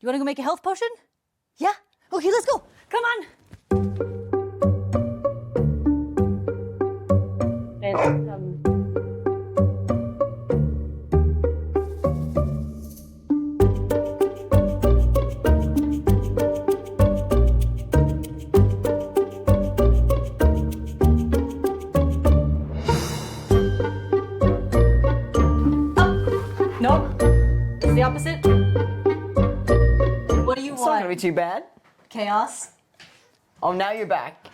You want to go make a health potion? Yeah? Okay, let's go. Come on. No, it's the opposite. What do you It's not want? gonna be too bad. Chaos? Oh, now you're back.